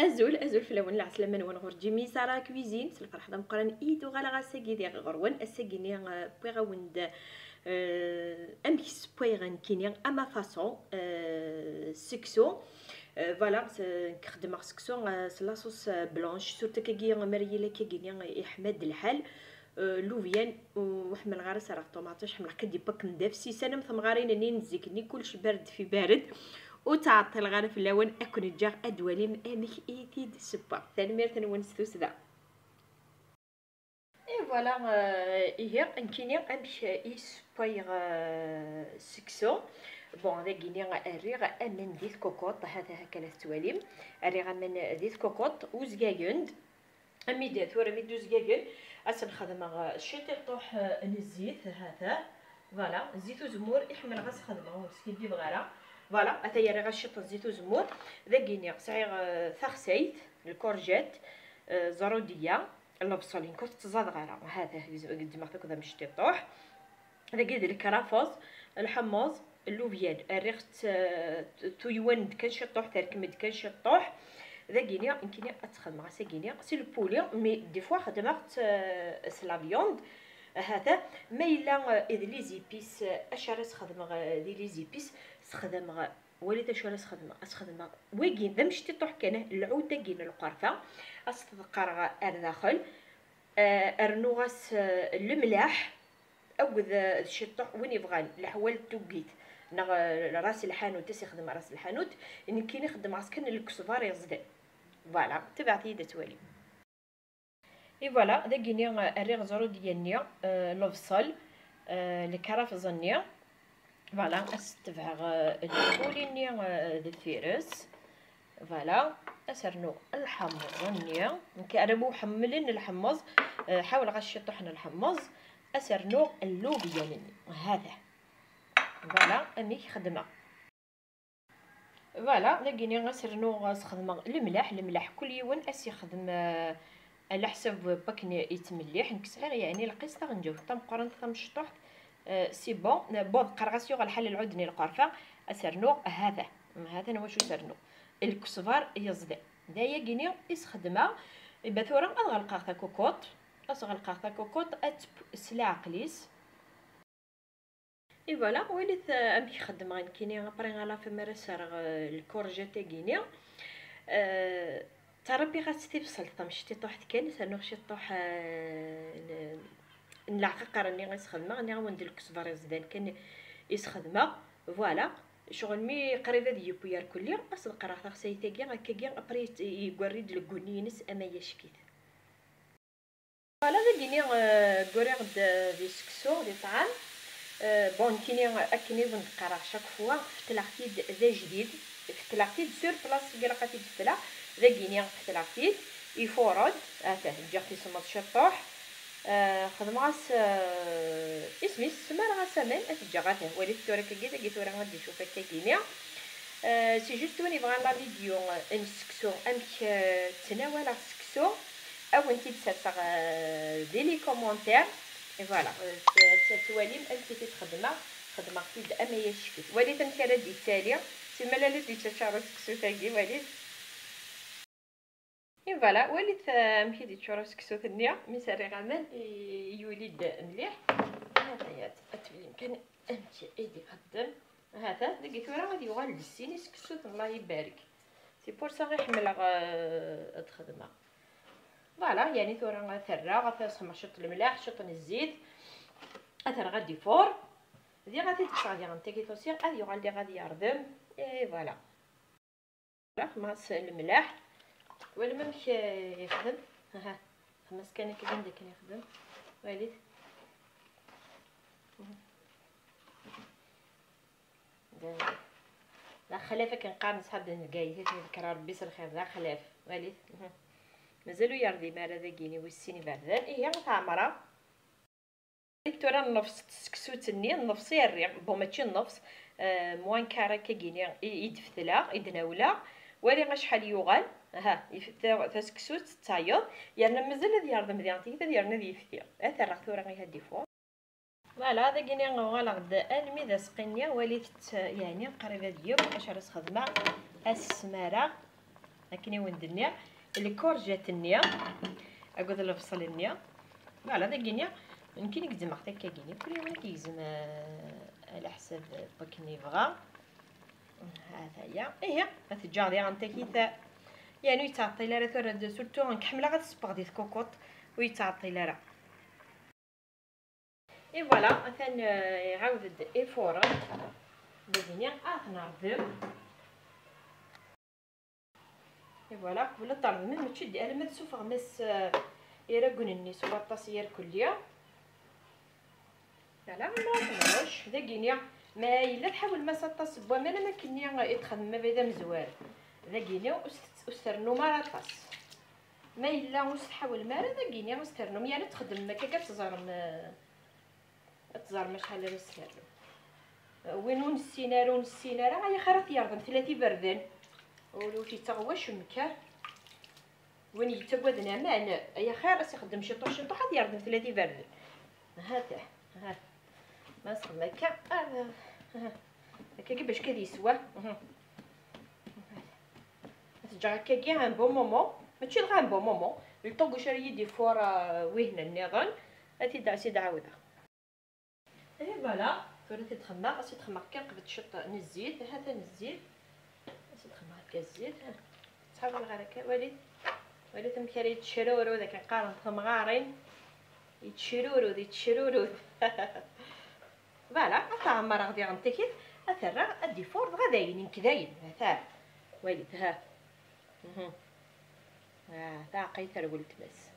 ازول في لون العسلامه نوان غورجي ميسارا كويزين سلفرح دا مقران ايدو غالا غاساكي ديال غروان اساكيني بويغا وند امكس بويغان كيني اما فاصون سكسو فوالا نخدم سكسو لاصوص بلونش سورتو كاكي مريله كاكي يحمد الحال لوفيان وحمل غارس راه طوماطيش حمل كدي باك نداف سيسانم ثمغارين اني نزيكني كلشي بارد في بارد وتعطل غانا في اللون اكون جاغ ادوالين امك ايتيد سبا ثاني تنون ستوسدا اي فوالا هي انكيني امش ايس بايغ سكسو بون هذا كيني الريغ امن ديت كوكوط هذا هكا التواليم الريغ من ديت كوكوط وزكاكند امي دات ورا ميدو زكاكن اسن خدمه شيتي طوح الزيت هذا فوالا زيت وزمور يحمل غاس خدمه سكيدي بغالا فوالا اتايا راه غاشط الزيت وزمور ذاكيني صعيغ ثخسيت الكورجيت زروديه البصل كنت تزاد غالا هذا قد ما هكذا مشتي طوح ذاكيد الكرافوز الحمص اللوفيان الريخت تويوند كنشطوح تركمد كنشطوح ذاكيني يمكن اتخدم مع ساكيني سي البولي مي دي فوا خدمت سلا فيوند هذا ما الا اذ لي زيبيس اش راه خدم دي لي زيبيس خدم وليت شو راه خدم ويكين ذا مشتي طوح كان العود كاين القرفه استذكر داخل ارنوغاس الملاح او ذا شي طوح وين يبغى الحوال توقيت راس الحانوت تيخدم راس الحانوت يمكن يخدم عسكن الكسفار يزدان فوالا تبعتي دتوالي اي فوالا داكيني الريغ زرو ديالني البصل الكراف زنيا فوالا استبع البوليني الفيروس فوالا اسرنو الحمص زنيا نكرمو حملين الحمص حاول غشي طحن الحمص اسرنو اللوبيا هذا فوالا امي خدمه فوالا لقيني غنسرنو غنخدم الملح كل يوم يخدم على حساب باكني يتمليح نكسعير يعني القسطه غنجاو حتى مقارنه مشطوح سي بون بود قرغاسيو غنحل العودني القرفه اسرنو هذا انا واش سرنو الكسفار يزدى دايا كيني يسخدمها بثورا غنلقى كوكوط كوكوط سلا قليس اي فوالا وليت امي خدم غنكيني ابري غالا فما راه الكورجيت كيني تربي غاتستي بسلطه مشتي طوحت كان سانو شي طوح نلعق راني غنخدمها راني غندير الكزبره الزدان كان يسخدمها فوالا شغل مي قريبه ديال بويار كلي اصدق راه خصيتي هكاكي ابري يقريد الكونينس اما يشكيت فوالا غاديني كوريغ دي سكسو دي طعام بون كيني اكني ونقرا شاك فوا فتلاقيت ذا جديد فتلاقيت سور بلاص كي لقيت فتلا ذا كيني فتلاقيت يفورد هذا جاكي سمط شطوح خدماس اسمي سمر غسمان اتجاغاته وليت تورا كيدا كي تورا غادي نشوف هكا كينيا سي جوست وني بغا لا فيديو نسكسو امك تناول السكسو او انتي تسرسغ دي لي كومونتير اي فوالا تواليم انتي خدمه كيد اما يشكيت وليت نكرا دي التالي سيما لا دي تشارو سكسو تاكي وليت اي فوالا وليت مشي دي تشارو سكسو ثانيه مسري غمان يوليد مليح هذا يا اتولي كان امشي ايدي قدام هذا لقيت راه غادي يوغال بالسيني سكسو الله يبارك سي بور سا غيحمل الخدمه فوالا يعني ثورا ثرا غتسخم شط الملاح شط الزيت اثر غادي فور دي غادي تشعل غادي كي توصير غادي غادي يردم اي فوالا خماس الملاح ولا ما مش يخدم ها خمس كان كي عندك كان يخدم وليت لا خلافه كنقام صحاب الكايتات نذكر ربي سر خير لا خلاف وليت مازالو يرضي مالا ذاكيني والسيني بردان هي غتعمرها تورا النفس تسكسو تني النفسي الريق بون ماشي النفس موان كارا كاكيني يدفتلا يدناولا ولي غا شحال يوغال ها تسكسو تايض يعني مازال هاد يرضم ديالتي حتى ديالنا ديفتي اثر ثورا غي هادي فور فوالا هذا كيني غالا غدا انمي ذا سقينيا وليت يعني قريبه ديال اش راه خدمه السماره هكني وندنيا الكورجات النيا اقعد الفصل النيا فوالا داكينيا يمكن يقدم حتى كاكيني كل يوم كيزم على حساب باكني بغا. هذا هي غتجاضي انت كيتا يعني يتعطي لها راه سورتو نكحملها غتسبغ ديال الكوكوط ويتعطي لها. اي فوالا مثلا يعاود الفورا داكينيا نعرضو. اي فوالا قبل الطرد ما تشدي على ما تسوفغ مس يراكونني سواطاس يركليا لا ما نعرفوش داكينيا ما الا تحاول ما سطاس بوا ما كنيا يتخدم ما بدا مزوار داكينيا استرنو ماراطاس ما الا واش تحاول مارا داكينيا استرنو يعني تخدم ما كتزرم تزرم شحال نسترنو وين ونسينا راه يا خرات يرضم 3 بردان ولو شي تغواش مكان وين يتقودنا مان يا خير راس يخدم شي طوحات يرضم 3 بردان. هذا ها ما صغ هكا هكا كيفاش كيسوا تجا هكا كاع ان بون مومون ماشي غير ان بون مومون الطوق واش راهي يدي فور وهنا النظام هاتي سي دعوده. اي فوالا فورا تتخمر راسي تخمر كان قبل تشط الزيت هذا الزيت راسي تخمر هكا الزيت تحاول غير هكا وليد تمكري يتشرورو داك القارن تمغارين يتشرورو فوالا تعمر غادي غنتكل اثرا ادي فور غداين كداين مثلا وليد ها تا قيتر ولت بس.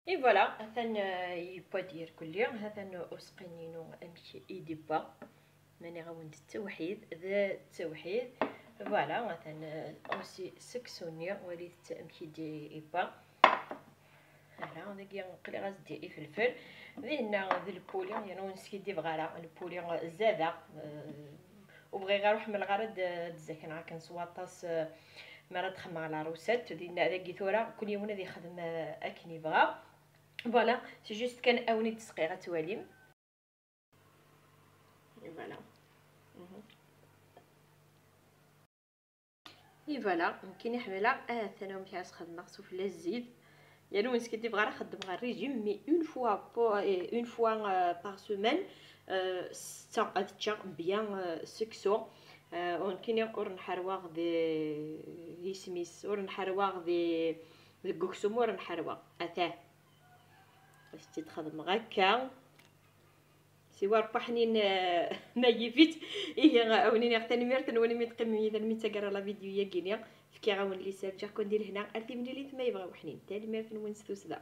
اي فوالا مثلا يبا دير كل يوم هذا اسقنينو امشي يديبا ماني غاوند التوحيد ذا التوحيد فوالا مثلا اوسي سكسونيا وليت امشي دي يبا هنا داكيا نقلي غاز ديري فلفل لان ذا البوليون يعني نسكي دي بغالا البوليون زاده وبغي غير روح من الغرض تزكن عا كنسواطاس مرات تخمر على روسات ديالنا داكي ثورا كل يوم غادي يخدم اكني بغا فوالا سي جوست كان اوني تسقيغه تواليم فوالا اي فوالا يمكن يحملها ثاني مشي خدمه خصو في الزيت يعني وين كنتي بغا نخدم غير ريجيم مي اون فوا باغ سيمين ستا اتشا بيان سكسو يمكن يقر نحرواغ دي هيسميس ور نحرواغ دي الكوكسوم ور نحرواغ اثاه باش تخدم غاكا سوا ربحنين ما يفيت ايه اونيني اختاني ميرتن وني متقمي اذا متقرا لا فيديو يا كينيا فكي غاون لي ساب جا كون دير هنا ارتي من اللي ما يبغاو حنين تالي ميرتن ونستوسدا.